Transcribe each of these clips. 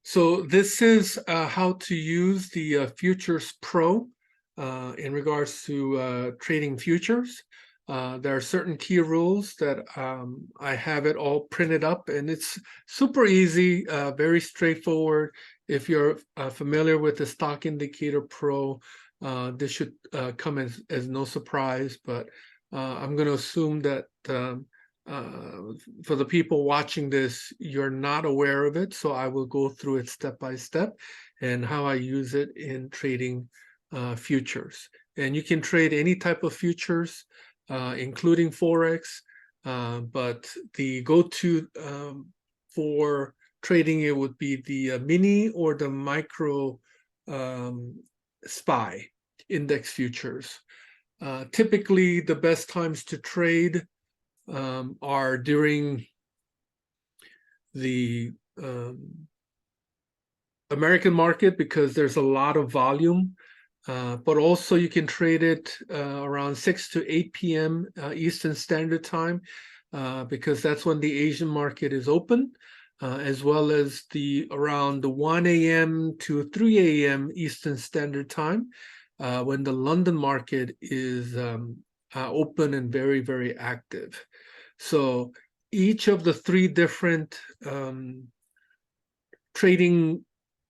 So this is how to use the FuturesPRO in regards to trading futures. There are certain key rules that I have it all printed up, and it's super easy, very straightforward. If you're familiar with the Stock Indicator Pro, this should come as no surprise, but I'm going to assume that for the people watching this, you're not aware of it, so I will go through it step by step and how I use it in trading futures. And you can trade any type of futures, including Forex, but the go-to for trading it would be the mini or the micro SPY index futures. Typically, the best times to trade are during the American market because there's a lot of volume, but also you can trade it around 6 to 8 p.m. Eastern Standard Time because that's when the Asian market is open, as well as around the 1 a.m. to 3 a.m. Eastern Standard Time when the London market is open and very, very active. So each of the three different trading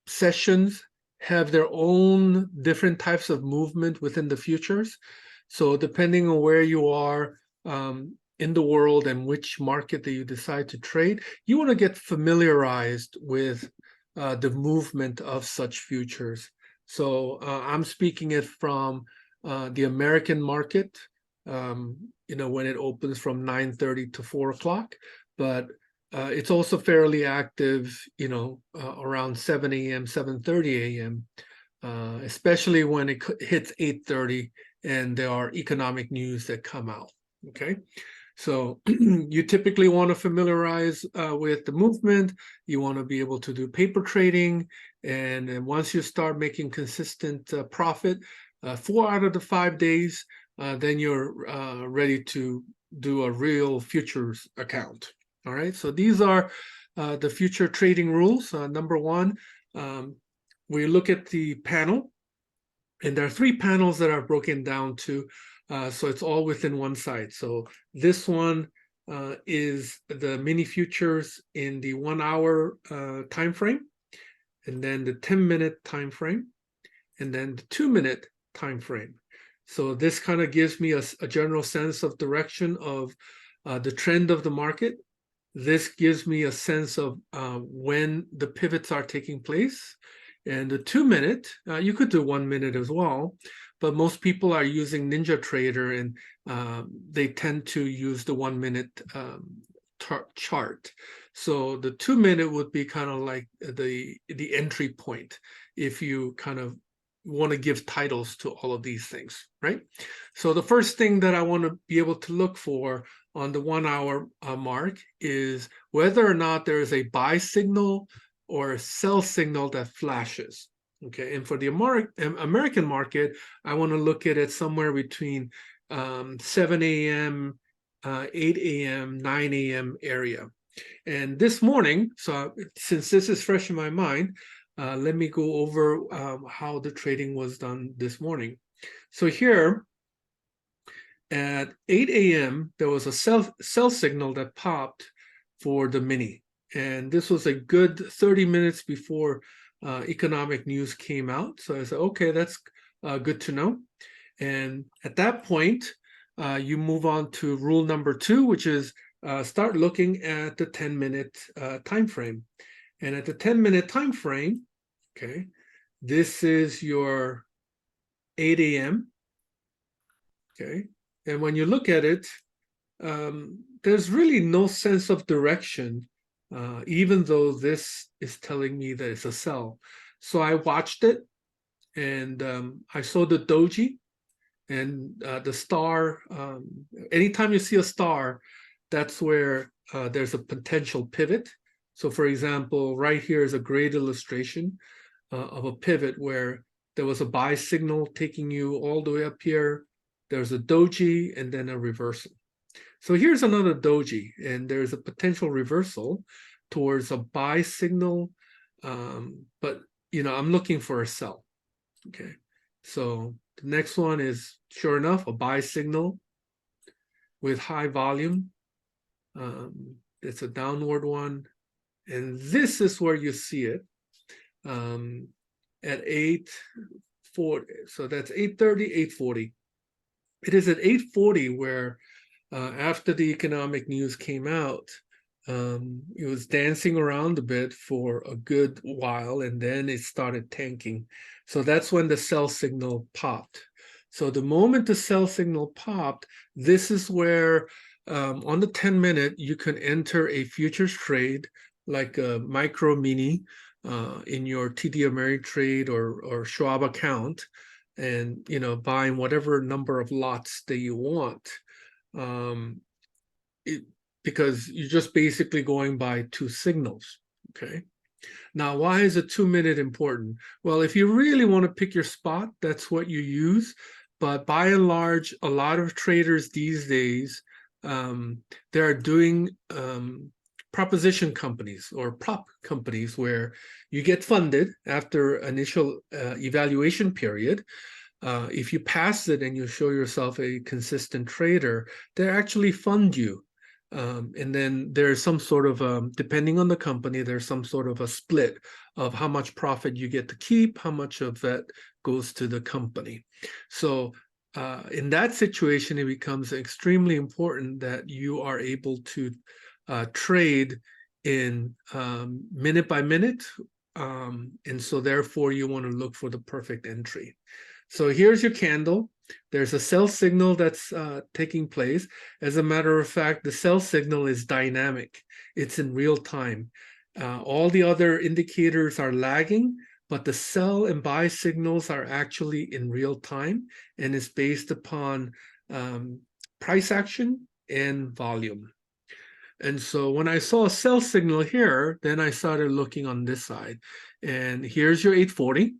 sessions have their own different types of movement within the futures. So depending on where you are in the world and which market that you decide to trade, you want to get familiarized with the movement of such futures. So I'm speaking it from the American market, when it opens from 9:30 to 4 o'clock, but it's also fairly active, around 7 a.m., 7:30 a.m., especially when it hits 8:30 and there are economic news that come out, okay? So you typically want to familiarize with the movement. You want to be able to do paper trading. And once you start making consistent profit, 4 out of the 5 days, then you're ready to do a real futures account. All right, so these are the future trading rules. Number one, we look at the panel, and there are 3 panels that are broken down to, so it's all within one side. So this one is the mini futures in the 1 hour time frame, and then the 10-minute time frame, and then the 2-minute time frame. So this kind of gives me a general sense of direction of the trend of the market. This gives me a sense of when the pivots are taking place. And the 2-minute, you could do 1 minute as well, but most people are using NinjaTrader, and they tend to use the 1 minute chart. So the 2-minute would be kind of like the entry point if you kind of want to give titles to all of these things, right? So the first thing that I want to be able to look for on the 1 hour mark is whether or not there is a buy signal or a sell signal that flashes. Okay, and for the American market, I want to look at it somewhere between 7 a.m., 8 a.m., 9 a.m. area. And this morning, so since this is fresh in my mind, let me go over how the trading was done this morning. So here at 8 a.m., there was a sell signal that popped for the mini. And this was a good 30 minutes before economic news came out. So I said, okay, that's good to know. And at that point, you move on to rule number 2, which is start looking at the 10-minute time frame. And at the 10-minute time frame, okay, this is your 8 a.m. Okay, and when you look at it, there's really no sense of direction, even though this is telling me that it's a sell. So I watched it, and I saw the doji and the star. Anytime you see a star, that's where there's a potential pivot. So for example, right here is a great illustration of a pivot where there was a buy signal taking you all the way up here. There's a doji and then a reversal. So here's another doji, and there's a potential reversal towards a buy signal But I'm looking for a sell. Okay, so the next one is, sure enough, a buy signal with high volume. It's a downward one, and this is where you see it at 8:40. So that's 8:30, 8:40. It is at 8:40 where after the economic news came out, it was dancing around a bit for a good while, and then it started tanking. So that's when the sell signal popped. So the moment the sell signal popped, this is where on the 10-minute, you can enter a futures trade like a micro mini in your TD Ameritrade or Schwab account, and buying whatever number of lots that you want. Because you're just basically going by two signals. Okay. Now, why is a 2-minute important? Well, if you really want to pick your spot, that's what you use. But by and large, a lot of traders these days, they're doing proposition companies or prop companies where you get funded after initial evaluation period. If you pass it and you show yourself a consistent trader, they actually fund you. And then there's some sort of, depending on the company, there's some sort of a split of how much profit you get to keep, how much of that goes to the company. So in that situation, it becomes extremely important that you are able to trade in minute by minute. And so therefore, you want to look for the perfect entry. So here's your candle. There's a sell signal that's taking place. As a matter of fact, the sell signal is dynamic. It's in real time. All the other indicators are lagging, but the sell and buy signals are actually in real time, and it's based upon price action and volume. And so when I saw a sell signal here, then I started looking on this side. And here's your 840,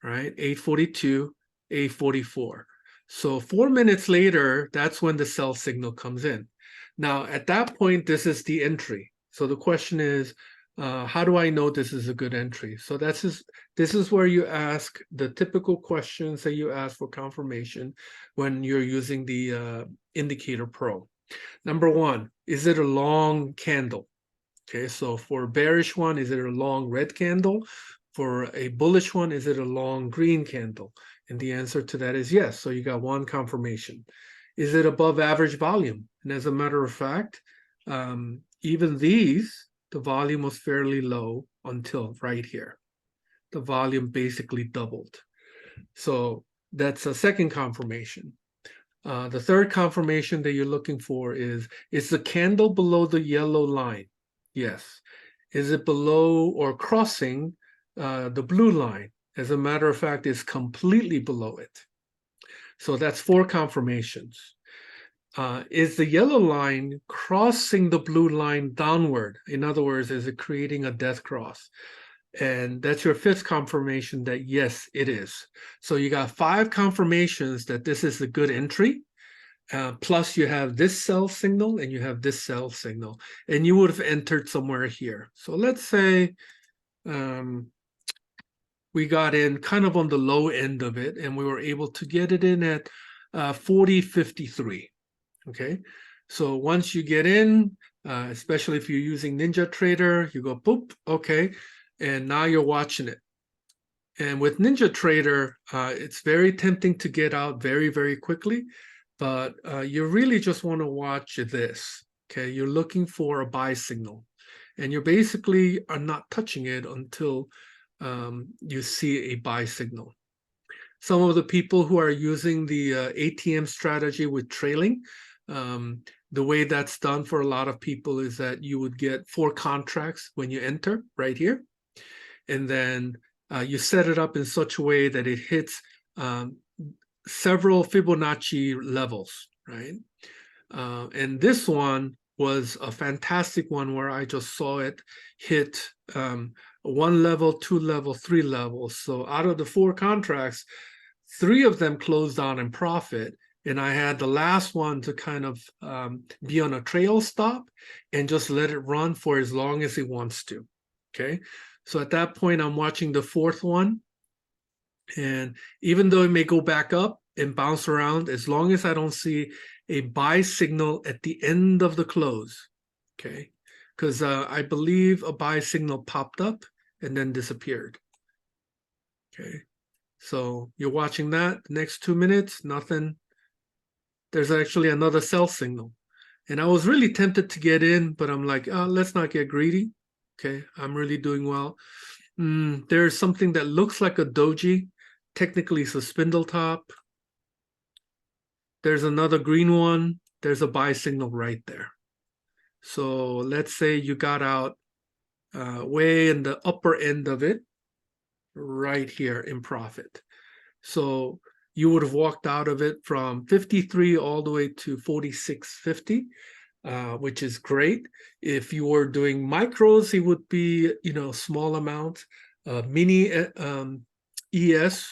right? 842. 844. So 4 minutes later, that's when the sell signal comes in. Now, at that point, this is the entry. So the question is, how do I know this is a good entry? So this is where you ask the typical questions that you ask for confirmation when you're using the Indicator Pro. Number one, is it a long candle? Okay, so for a bearish one, is it a long red candle? For a bullish one, is it a long green candle? And the answer to that is yes. So you got one confirmation. Is it above average volume? And as a matter of fact, even these, the volume was fairly low until right here. The volume basically doubled. So that's a second confirmation. The third confirmation that you're looking for is the candle below the yellow line? Yes. Is it below or crossing the blue line? As a matter of fact, it's completely below it. So that's 4 confirmations. Is the yellow line crossing the blue line downward? In other words, is it creating a death cross? And that's your 5th confirmation that yes, it is. So you got 5 confirmations that this is a good entry. Plus you have this sell signal and you have this sell signal. And you would have entered somewhere here. So let's say we got in kind of on the low end of it, and we were able to get it in at 40.53. Okay, so once you get in, especially if you're using NinjaTrader, you go boop, okay, and now you're watching it. And with NinjaTrader, it's very tempting to get out very, very quickly, but you really just want to watch this. Okay, you're looking for a buy signal, and you basically are not touching it until you see a buy signal. Some of the people who are using the ATM strategy with trailing, the way that's done for a lot of people is that you would get 4 contracts when you enter right here. And then you set it up in such a way that it hits several Fibonacci levels, right? And this one was a fantastic one where I just saw it hit 1 level, 2 level, 3 levels. So out of the 4 contracts, 3 of them closed on in profit. And I had the last one to kind of be on a trail stop and just let it run for as long as it wants to. Okay. So at that point, I'm watching the fourth one. And even though it may go back up and bounce around, as long as I don't see a buy signal at the end of the close, okay? Because I believe a buy signal popped up and then disappeared. Okay, so you're watching that. The next 2 minutes, nothing. There's actually another sell signal. And I was really tempted to get in, but I'm like, oh, let's not get greedy. Okay, I'm really doing well. There's something that looks like a doji. Technically, it's a spindle top. There's another green one. There's a buy signal right there. So let's say you got out way in the upper end of it, right here in profit. So you would have walked out of it from 53 all the way to 46.50, which is great. If you were doing micros, it would be, small amount. Mini ES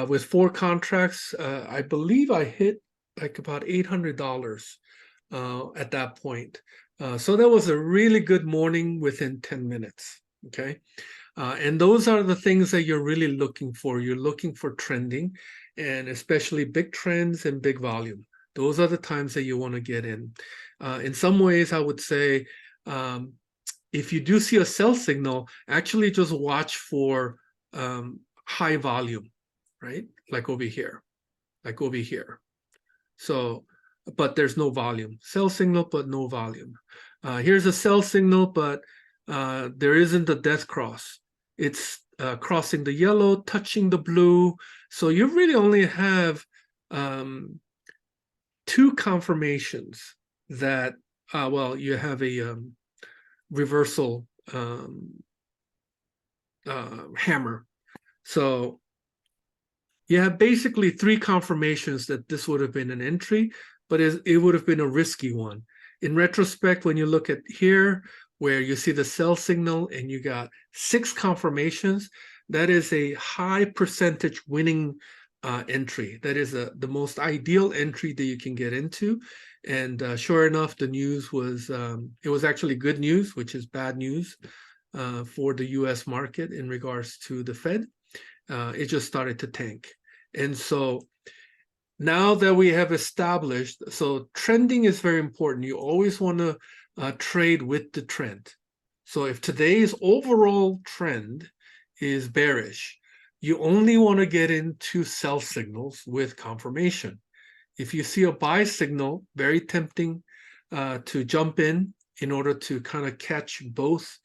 with 4 contracts, I believe I hit like about $800 at that point. So that was a really good morning within 10 minutes. Okay. And those are the things that you're really looking for. You're looking for trending, and especially big trends and big volume. Those are the times that you want to get in. In some ways, I would say, if you do see a sell signal, actually just watch for high volume, right? Like over here, like over here. So, but there's no volume. Sell signal, but no volume. Here's a sell signal, but there isn't a death cross. It's crossing the yellow, touching the blue. So you really only have 2 confirmations that, well, you have a reversal hammer. So you have basically 3 confirmations that this would have been an entry, but it would have been a risky one. In retrospect, when you look at here, where you see the sell signal and you got 6 confirmations, that is a high percentage winning entry. That is the most ideal entry that you can get into. And sure enough, the news was, it was actually good news, which is bad news for the US market in regards to the Fed. It just started to tank. And so now that we have established, so trending is very important. You always want to trade with the trend. So if today's overall trend is bearish, you only want to get into sell signals with confirmation. If you see a buy signal, very tempting to jump in order to kind of catch both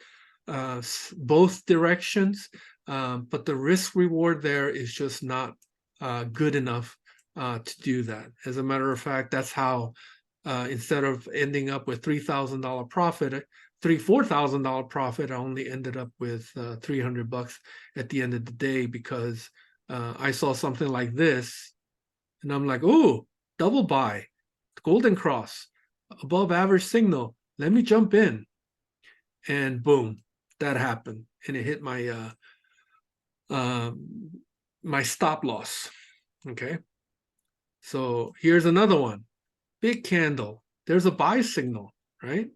directions. But the risk reward there is just not good enough to do that. As a matter of fact, that's how instead of ending up with $3,000 profit, $4,000 profit, I only ended up with $300 at the end of the day, because I saw something like this and I'm like, oh, double buy, golden cross, above average signal, let me jump in. And boom, that happened, and it hit my my stop loss. Okay, so here's another one, big candle, there's a buy signal, right?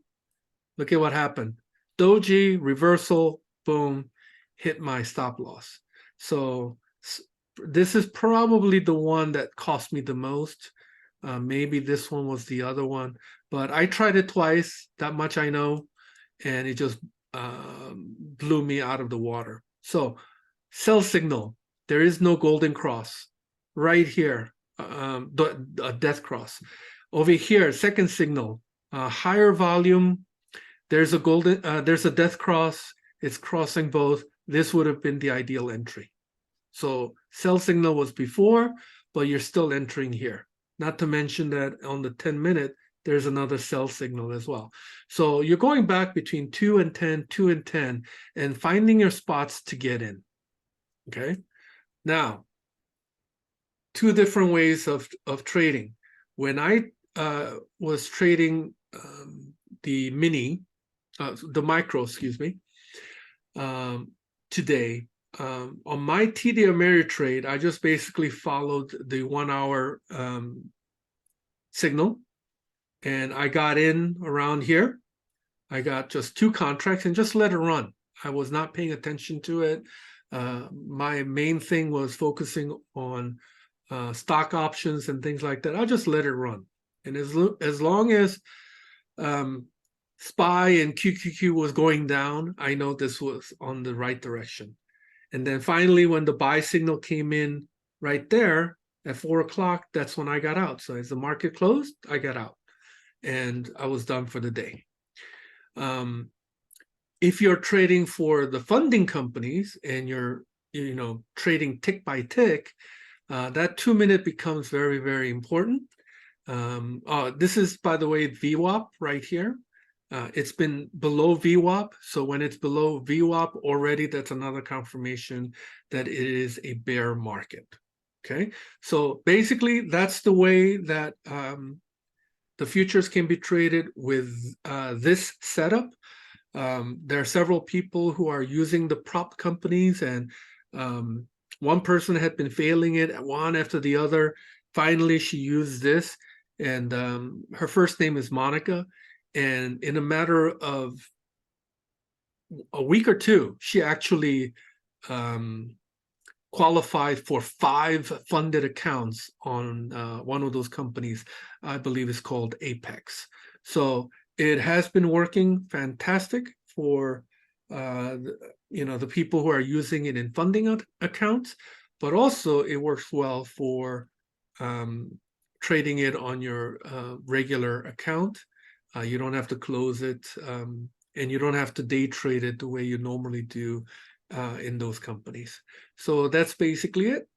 Look at what happened, doji reversal, boom, hit my stop loss. So this is probably the one that cost me the most. Maybe this one was the other one, but I tried it twice, that much I know, and it just blew me out of the water. So sell signal, there is no golden cross. Right here, a death cross. Over here, second signal, higher volume, there's a death cross, it's crossing both. This would have been the ideal entry. So sell signal was before, but you're still entering here. Not to mention that on the 10-minute, there's another sell signal as well. So you're going back between 2 and 10, 2 and 10, and finding your spots to get in. Okay. Now, 2 different ways of trading. When I was trading the micro, excuse me, today, on my TD Ameritrade, I just basically followed the 1 hour signal, and I got in around here. I got just 2 contracts and just let it run. I was not paying attention to it. My main thing was focusing on stock options and things like that. I'll just let it run. And as long as SPY and QQQ was going down, I know this was on the right direction. And then finally, when the buy signal came in right there at 4 o'clock, that's when I got out. So as the market closed, I got out and I was done for the day. If you're trading for the funding companies and you're trading tick by tick, that 2-minute becomes very, very important. This is, by the way, VWAP right here. It's been below VWAP. So when it's below VWAP already, that's another confirmation that it is a bear market. Okay. So basically, that's the way that the futures can be traded with this setup. There are several people who are using the prop companies, and one person had been failing it one after the other. Finally, she used this, and her first name is Monica. And in a matter of a week or two, she actually qualified for 5 funded accounts on one of those companies. I believe it's called Apex. So it has been working fantastic for the people who are using it in funding accounts, but also it works well for trading it on your regular account. You don't have to close it, and you don't have to day trade it the way you normally do in those companies. So that's basically it.